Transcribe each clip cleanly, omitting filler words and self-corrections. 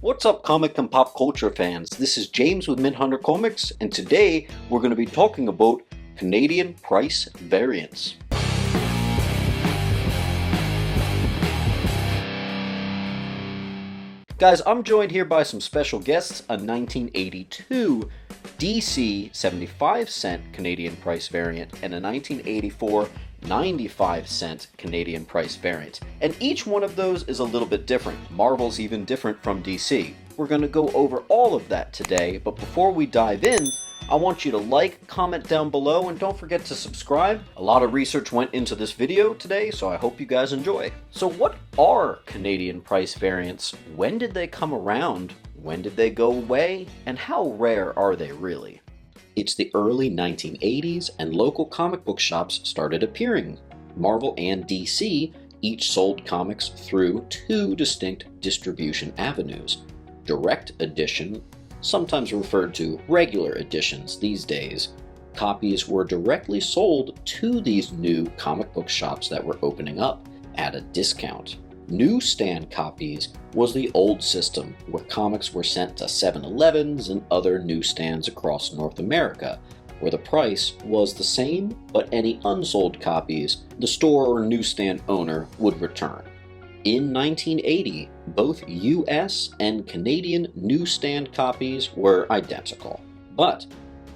What's up, comic and pop culture fans? This is James with Hunter Comics, and today we're going to be talking about Canadian price variance. Guys, I'm joined here by some special guests, a 1982 DC 75-cent Canadian price variant and a 1984 95-cent Canadian price variant. And each one of those is a little bit different. Marvel's even different from DC. We're going to go over all of that today, but before we dive in, I want you to like, comment down below, and don't forget to subscribe. A lot of research went into this video today, so I hope you guys enjoy. So what are Canadian price variants? When did they come around? When did they go away? And how rare are they really? It's the early 1980s, and local comic book shops started appearing. Marvel and DC each sold comics through two distinct distribution avenues. Direct edition, sometimes referred to regular editions these days. Copies were directly sold to these new comic book shops that were opening up at a discount. Newsstand copies was the old system, where comics were sent to 7-Elevens and other newsstands across North America, where the price was the same, but any unsold copies the store or newsstand owner would return. In 1980, both US and Canadian newsstand copies were identical. But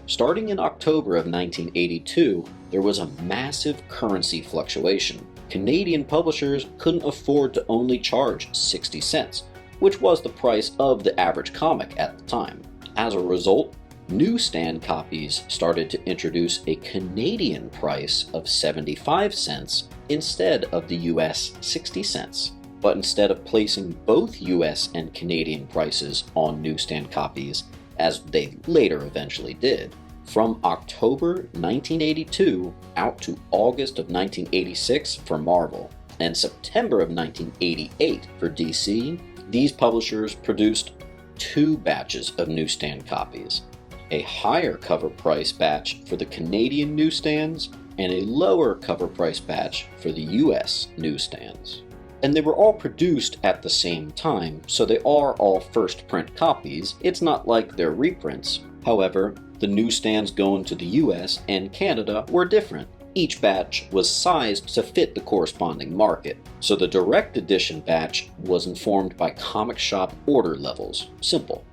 starting in October of 1982, there was a massive currency fluctuation. Canadian publishers couldn't afford to only charge 60 cents, which was the price of the average comic at the time. As a result, newsstand copies started to introduce a Canadian price of 75 cents instead of the US 60 cents. But instead of placing both US and Canadian prices on newsstand copies, as they later eventually did, from October 1982 out to August of 1986 for Marvel and September of 1988 for DC, these publishers produced two batches of newsstand copies, a higher cover price batch for the Canadian newsstands and a lower cover price batch for the US newsstands. And they were all produced at the same time, so they are all first print copies. It's not like they're reprints. However, the newsstands going to the US and Canada were different. Each batch was sized to fit the corresponding market, so the direct edition batch was informed by comic shop order levels. Simple.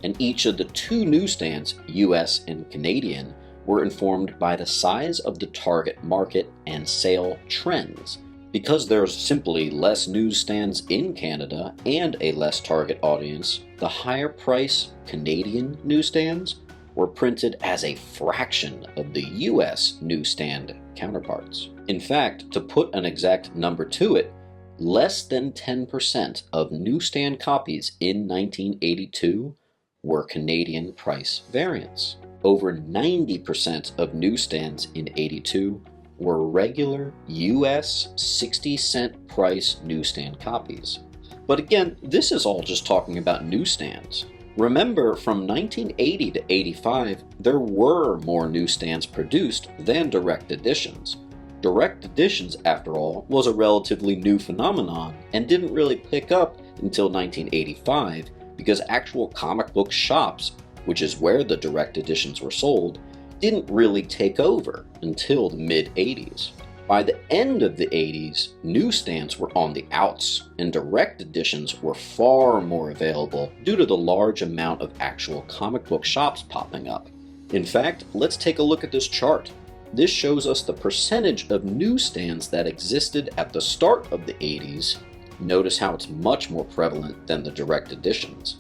And each of the two newsstands, US and Canadian, were informed by the size of the target market and sale trends. Because there's simply less newsstands in Canada and a less target audience, the higher price Canadian newsstands were printed as a fraction of the US newsstand counterparts. In fact, to put an exact number to it, less than 10% of newsstand copies in 1982 were Canadian price variants. Over 90% of newsstands in 82 were regular US 60-cent price newsstand copies. But again, this is all just talking about newsstands. Remember, from 1980 to 85, there were more newsstands produced than direct editions. Direct editions, after all, was a relatively new phenomenon and didn't really pick up until 1985 because actual comic book shops, which is where the direct editions were sold, didn't really take over until the mid-80s. By the end of the 80s, newsstands were on the outs, and direct editions were far more available due to the large amount of actual comic book shops popping up. In fact, let's take a look at this chart. This shows us the percentage of newsstands that existed at the start of the 80s. Notice how it's much more prevalent than the direct editions.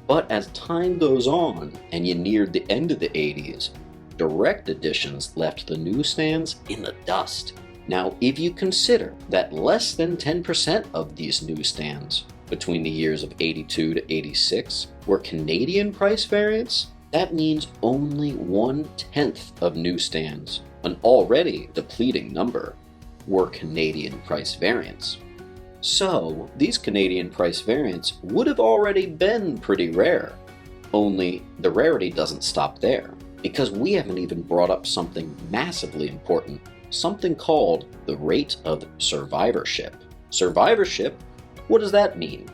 But as time goes on, and you neared the end of the 80s, direct editions left the newsstands in the dust. Now, if you consider that less than 10% of these newsstands between the years of 82 to 86 were Canadian price variants, that means only 1/10 of newsstands, an already depleting number, were Canadian price variants. So, these Canadian price variants would have already been pretty rare. Only the rarity doesn't stop there, because we haven't even brought up something massively important, something called the rate of survivorship. Survivorship? What does that mean?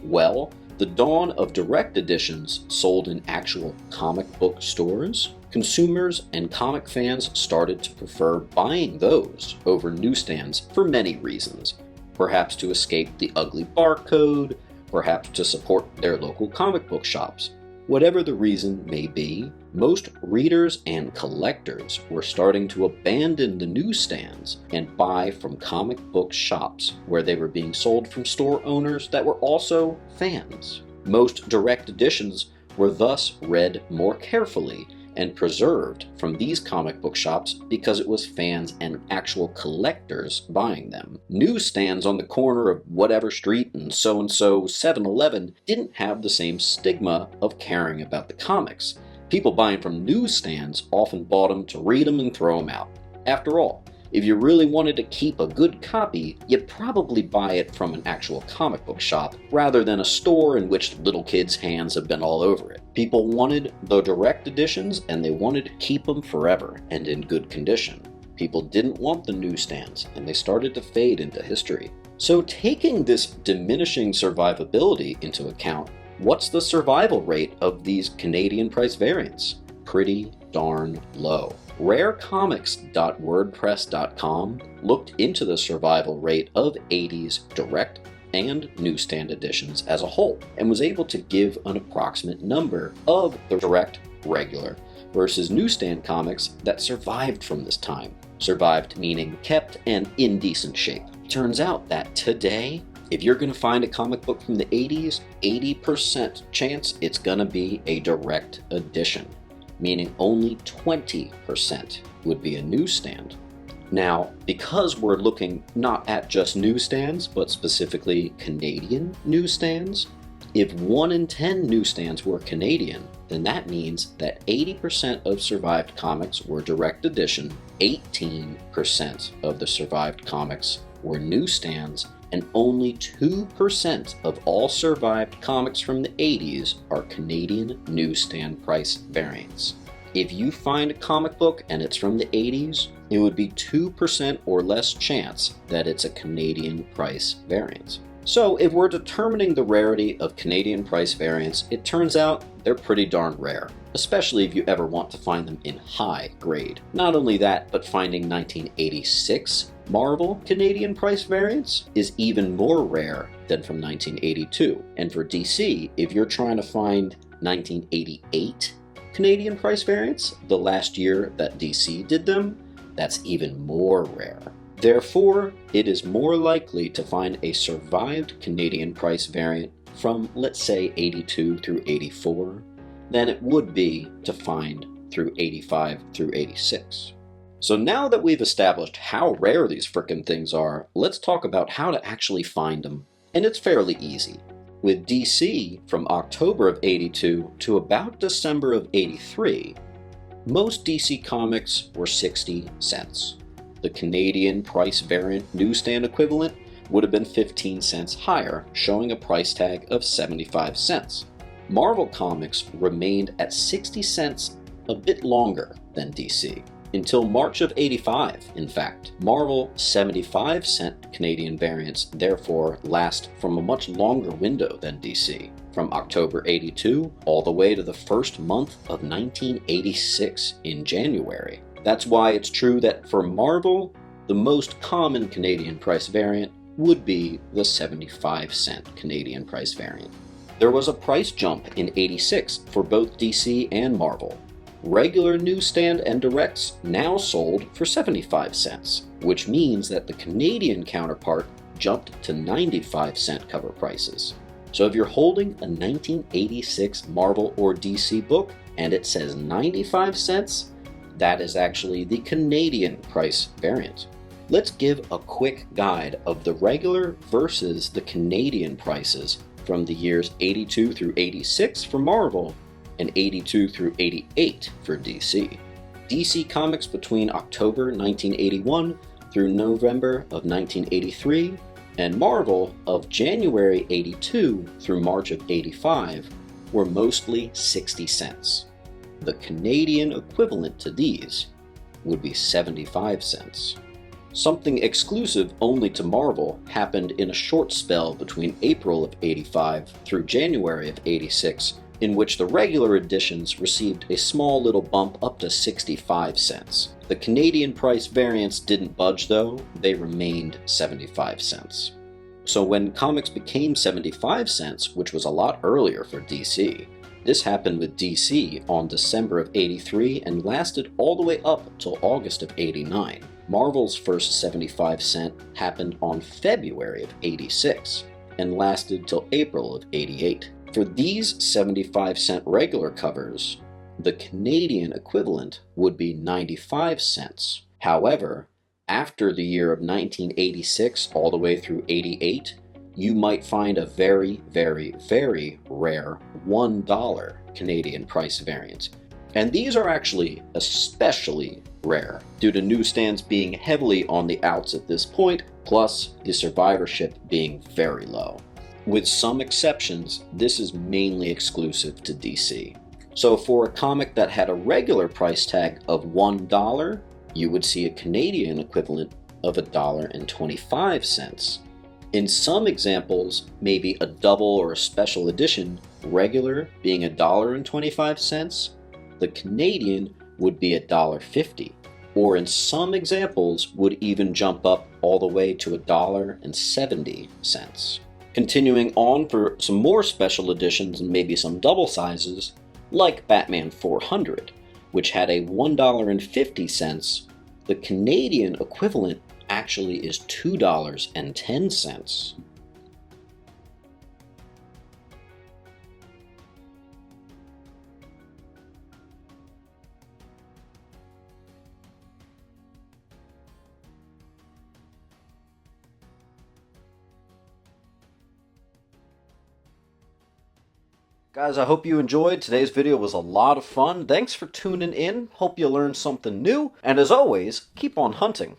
Well, the dawn of direct editions sold in actual comic book stores, consumers and comic fans started to prefer buying those over newsstands for many reasons. Perhaps to escape the ugly barcode, perhaps to support their local comic book shops. Whatever the reason may be, most readers and collectors were starting to abandon the newsstands and buy from comic book shops where they were being sold from store owners that were also fans. Most direct editions were thus read more carefully and preserved from these comic book shops because it was fans and actual collectors buying them. Newsstands on the corner of whatever street and so-and-so 7-Eleven didn't have the same stigma of caring about the comics. People buying from newsstands often bought them to read them and throw them out. After all, if you really wanted to keep a good copy, you'd probably buy it from an actual comic book shop rather than a store in which little kids' hands have been all over it. People wanted the direct editions and they wanted to keep them forever and in good condition. People didn't want the newsstands and they started to fade into history. So taking this diminishing survivability into account, what's the survival rate of these Canadian price variants? Pretty darn low. RareComics.wordpress.com looked into the survival rate of 80s direct and newsstand editions as a whole, and was able to give an approximate number of the direct, regular, versus newsstand comics that survived from this time. Survived meaning kept and in decent shape. Turns out that today, if you're going to find a comic book from the 80s, 80% chance it's going to be a direct edition, meaning only 20% would be a newsstand. Now, because we're looking not at just newsstands, but specifically Canadian newsstands, if 1 in 10 newsstands were Canadian, then that means that 80% of survived comics were direct edition, 18% of the survived comics were newsstands, and only 2% of all survived comics from the 80s are Canadian newsstand price variants. If you find a comic book and it's from the 80s, it would be 2% or less chance that it's a Canadian price variant. So if we're determining the rarity of Canadian price variants, it turns out they're pretty darn rare, especially if you ever want to find them in high grade. Not only that, but finding 1986 Marvel Canadian price variants is even more rare than from 1982. And for DC, if you're trying to find 1988 Canadian price variants, the last year that DC did them, that's even more rare. Therefore, it is more likely to find a survived Canadian price variant from, let's say, 82 through 84 than it would be to find through 85 through 86. So now that we've established how rare these frickin' things are, let's talk about how to actually find them. And it's fairly easy. With DC, from October of 82 to about December of 83, most DC comics were 60 cents. The Canadian price variant newsstand equivalent would have been 15 cents higher, showing a price tag of 75 cents. Marvel Comics remained at 60 cents a bit longer than DC, until March of 85, in fact. Marvel 75-cent Canadian variants therefore last from a much longer window than DC, from October 82 all the way to the first month of 1986 in January. That's why it's true that for Marvel, the most common Canadian price variant would be the 75-cent Canadian price variant. There was a price jump in 86 for both DC and Marvel. Regular newsstand and directs now sold for 75 cents, which means that the Canadian counterpart jumped to 95-cent cover prices. So if you're holding a 1986 Marvel or DC book and it says 95 cents, that is actually the Canadian price variant. Let's give a quick guide of the regular versus the Canadian prices from the years 82 through 86 for Marvel and 82 through 88 for DC. DC Comics between October 1981 through November of 1983, and Marvel of January 82 through March of 85 were mostly 60 cents. The Canadian equivalent to these would be 75 cents. Something exclusive only to Marvel happened in a short spell between April of '85 through January of '86, in which the regular editions received a small little bump up to 65 cents. The Canadian price variants didn't budge though, they remained 75 cents. So when comics became 75 cents, which was a lot earlier for DC, this happened with DC on December of '83 and lasted all the way up till August of '89. Marvel's first 75 cent happened on February of '86 and lasted till April of '88. For these 75 cent regular covers, the Canadian equivalent would be 95 cents. However, after the year of 1986 all the way through '88, you might find a very, very, very rare $1 Canadian price variant. And these are actually especially rare, due to newsstands being heavily on the outs at this point, plus the survivorship being very low. With some exceptions, this is mainly exclusive to DC. So for a comic that had a regular price tag of $1, you would see a Canadian equivalent of $1.25. In some examples, maybe a double or a special edition, regular being $1.25, the Canadian would be $1.50, or in some examples would even jump up all the way to $1.70. Continuing on for some more special editions and maybe some double sizes, like Batman 400, which had a $1.50, the Canadian equivalent actually is $2.10. Guys, I hope you enjoyed. Today's video was a lot of fun. Thanks for tuning in. Hope you learned something new. And as always, keep on hunting.